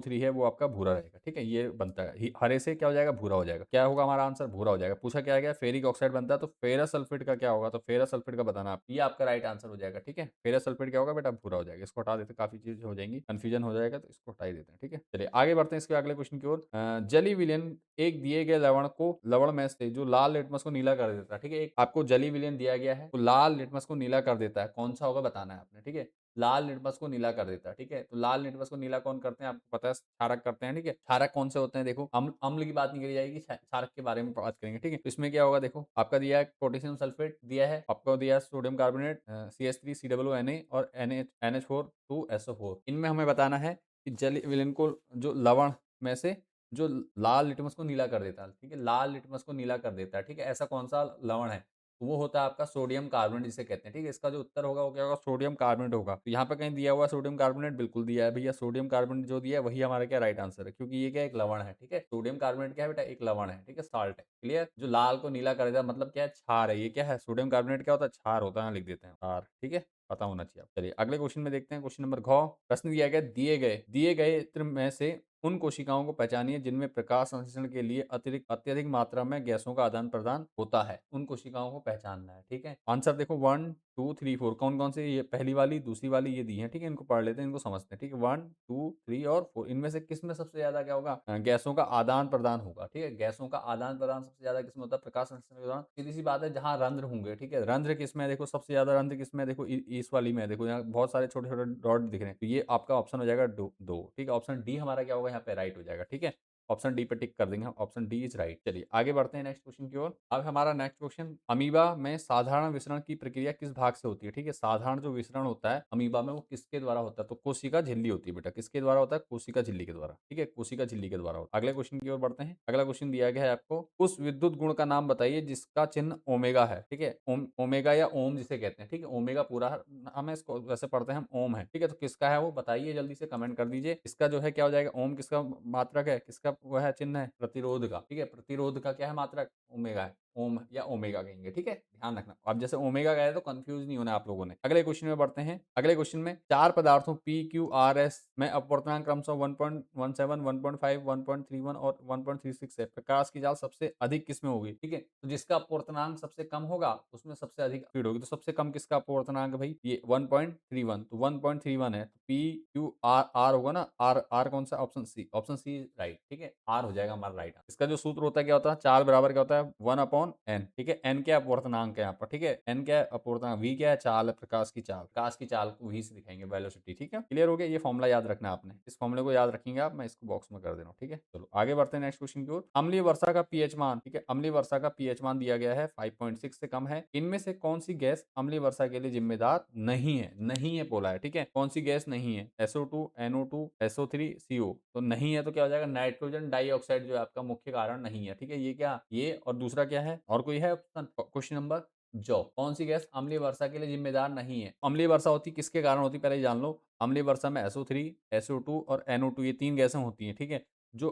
3 है वो आपका भूरा रहेगा, ठीक है? ये बनता है। हरे से क्या हो जाएगा? भूरा हो जाएगा। क्या होगा हमारा आंसर? भूरा हो जाएगा। पूछा क्या गया? फेरिक ऑक्साइड बनता है तो फेरस सल्फेट का क्या होगा? तो फेरस सल्फेट का बताना आप। ये आपका राइट आंसर हो जाएगा, ठीक है? फेरस सल्फेट क्या होगा बेटा? भूरा हो जाएगा। इसको हटा देते हैं, काफ़ी चीज़ हो जाएँगी, कन्फ्यूजन हो जाएगा तो इसको हटा ही देते हैं, ठीक है? चलिए आगे बढ़ते हैं इसके अगले क्वेश्चन की ओर। जली विलयन एक दिए गए लवण में से जो लाल लिटमस को नीला कर देता है, ठीक है? एक आपको जली विलयन दिया गया है, तो लाल लिटमस को नीला कर देता है। कौन-सा होगा बताना है आपने, ठीक है? लाल लिटमस को नीला कर देता है, ठीक है? तो लाल लिटमस को नीला कौन करते हैं? आपको पता है क्षारक करते हैं, ठीक है? क्षारक कौन से होते हैं देखो, अम्ल अम्ल की बात नहीं करी जाएगी, क्षारक के बारे में बात करेंगे, ठीक है? तो इसमें क्या होगा देखो, आपका दिया है पोटेशियम सल्फेट दिया है, आपको दिया है सोडियम कार्बोनेट CH3 COO और NH4 2SO4। इनमें हमें बताना है कि जल विलयन को जो लवण में से जो लाल लिटमस को नीला कर देता है, ठीक है? लाल लिटमस को नीला कर देता है, ठीक है? ऐसा कौन-सा लवण है? वो होता है आपका सोडियम कार्बोनेट जिसे कहते हैं, ठीक है? इसका जो उत्तर होगा वो क्या होगा? सोडियम कार्बोनेट होगा। तो यहाँ पे कहीं दिया हुआ है सोडियम कार्बोनेट? बिल्कुल दिया है भैया, सोडियम कार्बोनेट जो दिया है वही हमारा क्या राइट आंसर है, क्योंकि ये क्या है? एक लवण है, ठीक है? सोडियम कार्बोनेट क्या है बेटा? एक लवण है, ठीक है? साल्ट है, क्लियर? जो लाल को नीला कर देता है मतलब क्या है? क्षार है। ये क्या है? सोडियम कार्बोनेट क्या होता है? क्षार होता है, यहाँ लिख देते हैं क्षार, ठीक है? पता होना चाहिए आपको। चलिए अगले क्वेश्चन में देखते हैं, क्वेश्चन नंबर घ। प्रश्न दिया गया दिए गए चित्र में से उन कोशिकाओं को पहचानिए जिनमें प्रकाश संश्लेषण के लिए अत्यधिक मात्रा में गैसों का आदान-प्रदान होता है। उन कोशिकाओं को पहचानना है, ठीक है? आंसर देखो 1, 2, 3, 4 कौन-कौन से ये पहली वाली, दूसरी वाली ये दी हैं, ठीक है? इनको पढ़ लेते हैं, इनको समझते हैं, ठीक है? 1, 2, 3 और 4 इनमें से किसमें सबसे ज़्यादा क्या होगा? गैसों का आदान-प्रदान होगा, ठीक है? गैसों का आदान-प्रदान सबसे ज़्यादा किसमें होता है? प्रकाश संश्लेषण के दौरान। सीधी-सी बात है जहाँ रंध्र होंगे, ठीक है? रंध्र किसमें है देखो, सबसे ज़्यादा रंध्र किसमें है देखो, इस वाली में है देखो, यहाँ बहुत सारे छोटे-छोटे डॉट दिख रहे हैं। तो ये आपका ऑप्शन हो जाएगा 2, ठीक है? ऑप्शन डी हमारा क्या होगा यहाँ पे? राइट हो जाएगा, ठीक है? ऑप्शन डी पे टिक कर देंगे हम, ऑप्शन डी इज़ राइट। चलिए आगे बढ़ते हैं नेक्स्ट क्वेश्चन की ओर। अब हमारा नेक्स्ट क्वेश्चन, अमीबा में साधारण विसरण की प्रक्रिया किस भाग से होती है? ठीक है? साधारण जो विसरण होता है अमीबा में वो किसके द्वारा होता है? तो कोशिका झिल्ली होती है बेटा। किसके द्वारा होता है? कोशिका झिल्ली के द्वारा, ठीक है? कोशिका झिल्ली के द्वारा होता है। अगले क्वेश्चन की ओर बढ़ते हैं। अगला क्वेश्चन दिया गया है आपको, उस विद्युत गुण का नाम बताइए जिसका चिन्ह ओमेगा है, ठीक है? ओमेगा या ओम जिसे कहते हैं, ठीक है? ओमेगा पूरा नाम है, इसको वैसे पढ़ते हैं हम ओम है, ठीक है? तो किसका है वो बताइए, जल्दी से कमेंट कर दीजिए। इसका जो है क्या हो जाएगा? ओम किसका मात्रक है? किसका वो है चिन्ह है? प्रतिरोध का, ठीक है? प्रतिरोध का क्या है मात्रक? ओमेगा है। ओम या ओमेगा कहेंगे, ठीक है? ध्यान रखना। अब जैसे ओमेगा गए तो कंफ्यूज नहीं होना आप लोगों ने। अगले क्वेश्चन में बढ़ते हैं। अगले क्वेश्चन में 4 पदार्थों पी, क्यू, आर, एस में अपवर्तनांक क्रमशः 1.17, 1.5, 1.31 और 1.36 है। प्रकाश की जाल सबसे अधिक किसमें होगी? ठीक है? तो जिसका अपवर्तनांक सबसे कम होगा उसमें सबसे अधिक स्पीड होगी। तो सबसे कम किसका अपवर्तनांक भाई? ये 1.31, तो 1.31 है। पी, क्यू, आर, आर होगा ना? आर, आर कौन सा? Option C. Option C right, ठीक है? आर हो जाएगा हमारा राइट। इसका जो सूत्र होता है क्या होता है? चाल बराबर क्या होता है? 1/n, ठीक है? n क्या अपवर्तनांक है यहाँ पर, ठीक है? n क्या है अपवर्तनांक, v क्या है? चाल है, प्रकाश की चाल। प्रकाश की चाल को v से दिखाएंगे, वेलोसिटी, ठीक है? क्लियर हो गया? ये फॉर्मूला याद रखना है आपने। इस फॉर्मूले को याद रखेंगे आप, मैं इसको बॉक्स में कर दे रहा हूँ, ठीक है? चलो आगे बढ़ते हैं नेक्स्ट क्वेश्चन की ओर। अम्लीय वर्षा का पीएच मान, ठीक है? अम्लीय वर्षा का पीएच मान दिया गया है 5.6 से कम है। इनमें से कौन सी गैस अम्लीय वर्षा के लिए जिम्मेदार नहीं है? नहीं है बोला है, ठीक है? कौन सी गैस नहीं है? SO2, NO2, SO3, CO। तो नहीं है तो क्या हो जाएगा? नाइट्रोजन डाइऑक्साइड जो है आपका मुख्य कारण नहीं है, ठीक है? ये क्या? ये और दूसरा क्या है? और कोई है ऑप्शन? क्वेश्चन नंबर जौ। कौन सी गैस अम्लीय वर्षा के लिए जिम्मेदार नहीं है? अम्लीय वर्षा होती किसके कारण होती है पहले जान लो। अम्लीय वर्षा में SO3, SO2 और NO2 ये 3 गैसें होती हैं, ठीक है? जो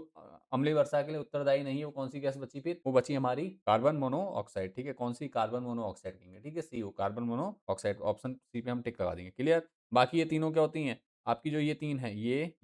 अम्लीय वर्षा के लिए उत्तरदायी नहीं है वो कौन सी गैस बची फिर? वो बची हमारी कार्बन मोनोऑक्साइड, ठीक है? कौन सी? कार्बन मोनोऑक्साइड कहेंगे, ठीक है? CO carbon monoxide. Option C पे हम टिक लगा देंगे, क्लियर? बाकी ये तीनों क्या होती हैं? आपकी जो ये 3 है,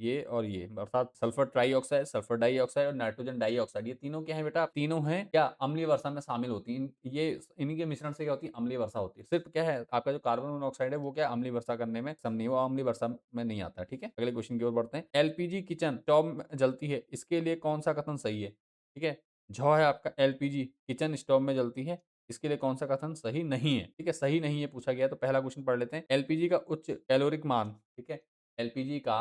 ये और ये, अर्थात सल्फर ट्राइऑक्साइड, सल्फर डाइऑक्साइड और नाइट्रोजन डाइऑक्साइड, ये तीनों क्या है बेटा? तीनों हैं क्या? अम्लीय वर्षा में शामिल होती हैं। ये इन्हीं के मिश्रण से क्या होती है? अम्लीय वर्षा होती है। सिर्फ क्या है आपका जो कार्बन मोनोऑक्साइड है वो क्या अम्लीय वर्षा करने में सक्षम नहीं है, वो अम्लीय वर्षा में नहीं आता है, ठीक है? अगले क्वेश्चन की ओर बढ़ते हैं। एलपीजी किचन स्टोव में जलती है, इसके लिए कौन सा कथन सही है? ठीक है? झ है आपका एलपीजी किचन स्टोव में जलती है, इसके लिए कौन सा कथन सही नहीं है? ठीक है? सही नहीं है पूछा गया है, तो पहला क्वेश्चन पढ़ लेते हैं। एलपीजी का उच्च कैलोरिक मान, ठीक है? एलपीजी का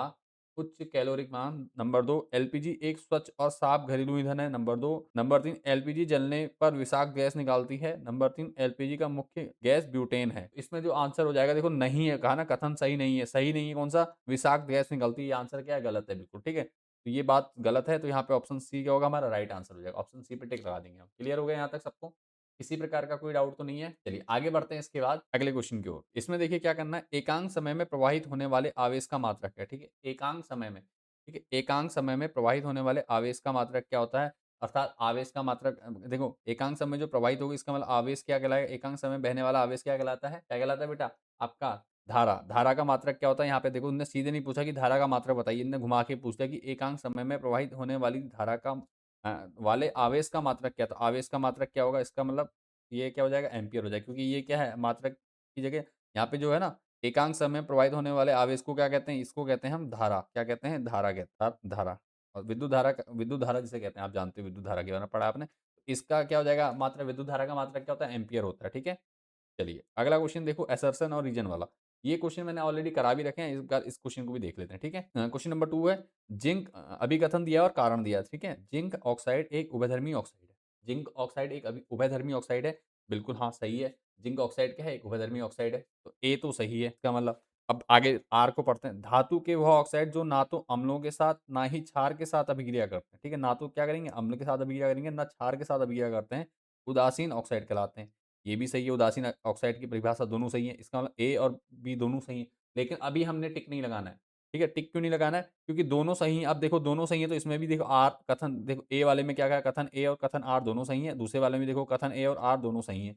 उच्च कैलोरिक मान। नंबर 2, एलपीजी एक स्वच्छ और साफ घरेलू ईंधन है। नंबर 2, नंबर 3, एलपीजी जलने पर विषाक्त गैस निकालती है। नंबर 3, एलपीजी का मुख्य गैस ब्यूटेन है। इसमें जो आंसर हो जाएगा देखो नहीं है, कहा ना कथन सही नहीं है। सही नहीं है कौन सा? विषाक्त गैस निकलती है। ये आंसर क्या है? गलत है बिल्कुल, ठीक है? तो ये बात गलत है, तो यहाँ पे ऑप्शन सी क्या होगा हमारा? राइट आंसर हो जाएगा। ऑप्शन सी पे टिक लगा देंगे हम। क्लियर हो गया यहाँ तक सबको? किसी प्रकार का कोई डाउट तो नहीं है? चलिए आगे बढ़ते हैं इसके बाद अगले क्वेश्चन की ओर। इसमें देखिए क्या करना है, एकांक समय में प्रवाहित होने वाले आवेश का मात्रक है, ठीक है? एकांक समय में, ठीक है? एकांक समय में प्रवाहित होने वाले आवेश का मात्रक क्या होता है? अर्थात आवेश का मात्रक देखो एकांक समय जो प्रवाहित होगी इसका मतलब आवेश क्या कहलाएगा? एकांक समय में बहने वाला आवेश क्या कहलाता है? क्या कहलाता है बेटा? आपका धारा, धारा का मात्रक क्या होता है? यहाँ पे देखो उन्होंने सीधे नहीं पूछा कि धारा का मात्रक बताइए, इन्होंने घुमा के पूछ लिया कि एकांक समय में प्रवाहित होने वाली धारा का वाले आवेश का मात्रक क्या था? आवेश का मात्रक क्या होगा? इसका मतलब ये क्या हो जाएगा? एम्पीयर हो जाएगा, क्योंकि ये क्या है? मात्रक की जगह यहाँ पे जो है ना, एकांक समय में प्रवाहित होने वाले आवेश को क्या कहते हैं? इसको कहते हैं हम धारा। क्या कहते हैं? धारा कहते हैं, धारा। और विद्युत धारा जिसे कहते हैं, आप जानते हो विद्युत धारा के बारे में पढ़ा आपने। इसका क्या हो जाएगा? मात्रा विद्युत धारा का मात्रक क्या होता है? एम्पीयर होता है, ठीक है? चलिए, अगला क्वेश्चन देखो, असर्शन और रीजन वाला। ये क्वेश्चन मैंने ऑलरेडी करा भी रखे हैं, इस बार इस क्वेश्चन को भी देख लेते हैं, ठीक है? क्वेश्चन नंबर 2 है, जिंक अभिकथन दिया है और कारण दिया है, ठीक है? जिंक ऑक्साइड एक उभयधर्मी ऑक्साइड है। जिंक ऑक्साइड एक उभयधर्मी ऑक्साइड है। बिल्कुल हाँ, सही है। जिंक ऑक्साइड क्या है? एक उभयधर्मी ऑक्साइड है। तो ए तो सही है इसका मतलब। अब आगे आर को पढ़ते हैं। धातु के वह ऑक्साइड जो ना तो अम्लों के साथ, ना ही क्षार के साथ अभिक्रिया करते हैं, ठीक है? ना तो क्या करेंगे? अम्ल के साथ अभिक्रिया करेंगे, ना क्षार के साथ अभिक्रिया करते हैं। उदासीन ऑक्साइड कहलाते हैं। ये भी सही है, उदासीन ऑक्साइड की परिभाषा दोनों सही है। इसका मतलब ए और बी दोनों सही है। लेकिन अभी हमने टिक नहीं लगाना है, ठीक है? टिक क्यों नहीं लगाना है? क्योंकि दोनों सही हैं। अब देखो दोनों सही हैं, तो इसमें भी देखो आर कथन, देखो ए वाले में क्या कहा? कथन ए और कथन आर दोनों सही हैं। दूसरे वाले में देखो कथन ए और आर दोनों सही हैं।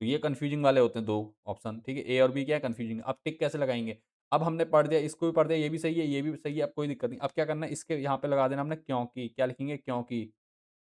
तो ये कन्फ्यूजिंग वाले होते हैं 2 ऑप्शन, ठीक है? ए और बी क्या है? कन्फ्यूजिंग। अब टिक कैसे लगाएँगे? अब हमने पढ़ दिया, इसको भी पढ़ दिया, ये भी सही है, ये भी सही है, अब कोई दिक्कत नहीं। अब क्या करना है? इसके यहाँ पे लगा देना हमने क्योंकि। क्या लिखेंगे? क्योंकि।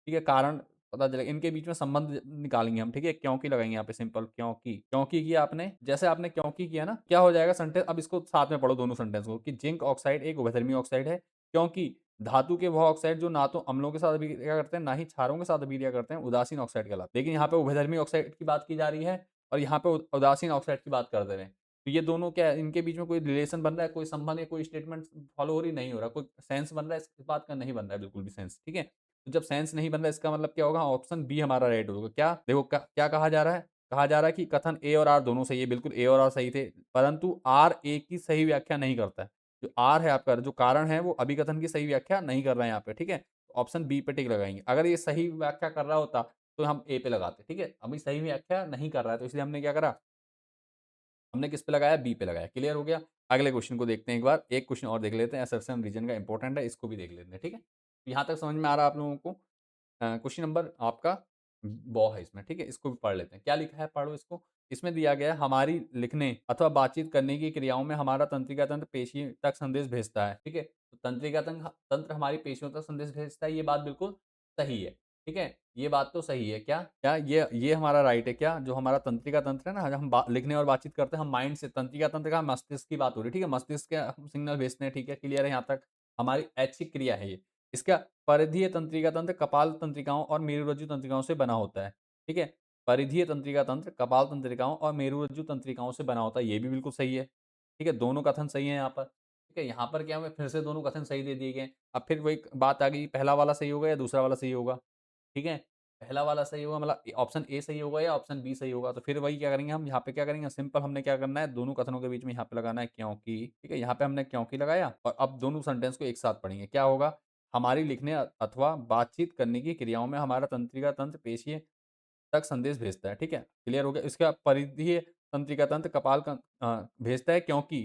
ठीक है, कारण पता चलेगा, इनके बीच में संबंध निकालेंगे हम, ठीक है? क्योंकि लगाएँगे यहाँ पे सिंपल क्योंकि। क्योंकि किया आपने, जैसे आपने क्योंकि किया ना, क्या हो जाएगा सेंटेंस? अब इसको साथ में पढ़ो दोनों सेंटेंस को, कि जिंक ऑक्साइड एक उभयधर्मी ऑक्साइड है, क्योंकि धातु के वह ऑक्साइड जो ना तो अम्लों के साथ अभिक्रिया करते हैं, ना ही क्षारों के साथ अभिक्रिया करते हैं, उदासीन ऑक्साइड कहलाते हैं। लेकिन यहाँ पे उभयधर्मी ऑक्साइड की बात की जा रही है और यहाँ पे उदासीन ऑक्साइड की बात कर दे रहे हैं। तो ये दोनों क्या है? इनके बीच में कोई रिलेशन बन रहा है, कोई संबंध या कोई स्टेटमेंट फॉलो हो रही? नहीं हो रहा। कोई सेंस बन रहा है इस बात का? नहीं बन रहा है बिल्कुल भी सेंस, ठीक है? तो जब सेंस नहीं बन रहा है, इसका मतलब क्या होगा? ऑप्शन बी हमारा राइट होगा। क्या? देखो क्या कहा जा रहा है? कहा जा रहा है कि कथन ए और आर दोनों सही है। बिल्कुल ए और आर सही थे, परंतु आर ए की सही व्याख्या नहीं करता है। जो आर है आपका, जो कारण है, वो अभिकथन की सही व्याख्या नहीं कर रहा है यहाँ पे, ठीक है? ऑप्शन बी पे टिक लगाएँगे। अगर ये सही व्याख्या कर रहा होता, तो हम ए पे लगाते, ठीक है? अभी सही व्याख्या नहीं कर रहा है, तो इसलिए हमने क्या करा? हमने किस पे लगाया? बी पे लगाया। क्लियर हो गया? अगले क्वेश्चन को देखते हैं एक बार। एक क्वेश्चन और देख लेते हैं, असर्शन रीजन का इंपॉर्टेंट है, इसको भी देख लेते हैं, ठीक है? यहाँ तक समझ में आ रहा है आप लोगों को? क्वेश्चन नंबर आपका ब है इसमें, ठीक है? इसको भी पढ़ लेते हैं। क्या लिखा है? पढ़ो इसको। इसमें दिया गया है, हमारी लिखने अथवा बातचीत करने की क्रियाओं में हमारा तंत्रिका तंत्र पेशी तक संदेश भेजता है, ठीक है? तो तंत्रिका तंत्र हमारी पेशियों तक संदेश भेजता है, ये बात बिल्कुल सही है, ठीक है? ये बात तो सही है। क्या? क्या ये हमारा राइट है क्या? जो हमारा तंत्रिका तंत्र है ना, जब हम लिखने और बातचीत करते हैं, हम माइंड से, तंत्रिका तंत्र का मस्तिष्क की बात हो रही है, ठीक है? मस्तिष्क के हम सिग्नल भेजते हैं, ठीक है? क्लियर है यहाँ तक? हमारी ऐच्छिक क्रिया है ये। इसका परिधीय तंत्रिका तंत्र कपाल तंत्रिकाओं और मेरुरज्जु तंत्रिकाओं से बना होता है, ठीक है? परिधीय तंत्रिका तंत्र कपाल तंत्रिकाओं और मेरुरज्जु तंत्रिकाओं से बना होता है, ये भी बिल्कुल सही है, ठीक है? दोनों कथन सही है यहाँ पर, ठीक है? यहाँ पर क्या हुआ? फिर से दोनों कथन सही दे दिए गए। अब फिर वही बात आ गई, पहला वाला सही होगा या दूसरा वाला सही होगा, ठीक है? पहला वाला सही होगा मतलब ऑप्शन ए सही होगा या ऑप्शन बी सही होगा? तो फिर वही क्या करेंगे हम, यहाँ पे क्या करेंगे? सिंपल हमने क्या करना है? दोनों कथनों के बीच में यहाँ पे लगाना है क्योंकि, ठीक है? यहाँ पे हमने क्योंकि लगाया और अब दोनों सेंटेंस को एक साथ पढ़ेंगे। क्या होगा? हमारी लिखने अथवा बातचीत करने की क्रियाओं में हमारा तंत्रिका तंत्र पेशीय तक संदेश भेजता है, ठीक है? क्लियर हो गया? इसका परिधीय तंत्रिका तंत्र भेजता है, क्योंकि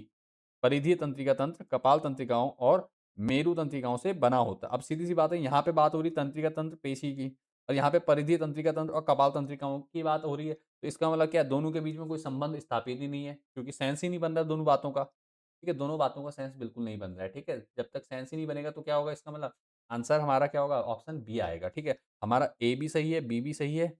परिधीय तंत्रिका तंत्र कपाल तंत्रिकाओं और मेरु तंत्रिकाओं से बना होता है। अब सीधी-सी बात है, यहाँ पे बात हो रही है तंत्रिका तंत्र पेशी की और यहाँ पे परिधीय तंत्रिका तंत्र और कपाल तंत्रिकाओं की बात हो रही है। तो इसका मतलब क्या है? दोनों के बीच में कोई संबंध स्थापित ही नहीं है, क्योंकि सेंस ही नहीं बन रहा है दोनों बातों का, ठीक है? दोनों बातों का सेंस बिल्कुल नहीं बन रहा है, ठीक है? जब तक सेंस ही नहीं बनेगा तो क्या होगा? इसका मतलब आंसर हमारा क्या होगा? ऑप्शन बी आएगा, ठीक है? हमारा ए भी सही है, बी भी सही है,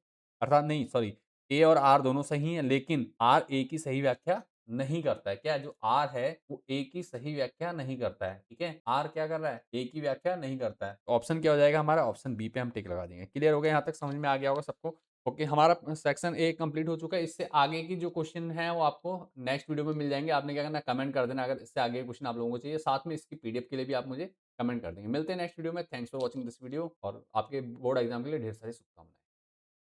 अर्थात नहीं सॉरी, ए और आर दोनों सही हैं, लेकिन आर ए की सही व्याख्या नहीं करता है। क्या? जो आर है वो ए की सही व्याख्या नहीं करता है, ठीक है? आर क्या कर रहा है? ए की व्याख्या नहीं करता है। ऑप्शन क्या हो जाएगा हमारा? ऑप्शन बी पे हम टिक लगा देंगे। क्लियर हो गया? यहाँ तक समझ में आ गया होगा सबको? ओके, हमारा सेक्शन ए कंप्लीट हो चुका है। इससे आगे की जो क्वेश्चन है वो आपको नेक्स्ट वीडियो में मिल जाएँगे। आपने क्या करना है? कमेंट कर देना अगर इससे आगे क्वेश्चन आप लोगों को चाहिए। साथ में इसकी पीडीएफ के लिए भी आप मुझे कमेंट कर देंगे। मिलते हैं नेक्स्ट वीडियो में। Thanks for watching this video और आपके बोर्ड एग्जाम के लिए ढेर सारी शुभकामनाएँ।